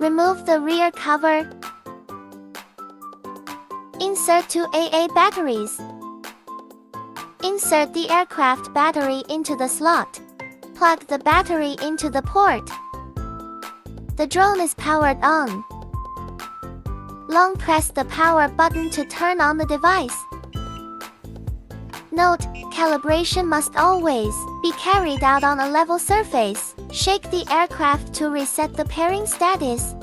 Remove the rear cover. Insert two AA batteries. Insert the aircraft battery into the slot. Plug the battery into the port. The drone is powered on. Long press the power button to turn on the device. Note, calibration must always be carried out on a level surface. Shake the aircraft to reset the pairing status.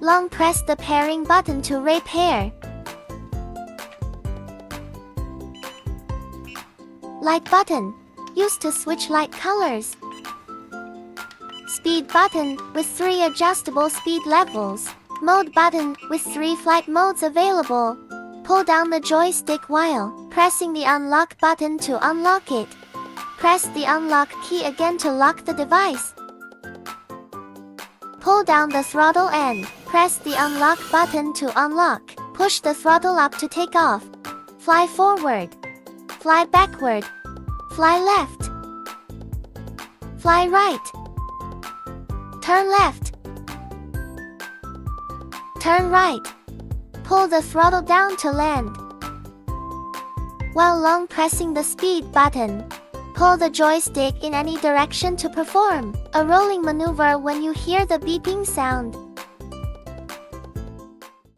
Long press the pairing button to repair. Light button, used to switch light colors. Speed button, with 3 adjustable speed levels. Mode button, with 3 flight modes available. Pull down the joystick while pressing the unlock button to unlock it. Press the unlock key again to lock the device. Pull down the throttle and press the unlock button to unlock. Push the throttle up to take off. Fly forward. Fly backward. Fly left. Fly right. Turn left. Turn right. Pull the throttle down to land. While long pressing the speed button, pull the joystick in any direction to perform a rolling maneuver when you hear the beeping sound.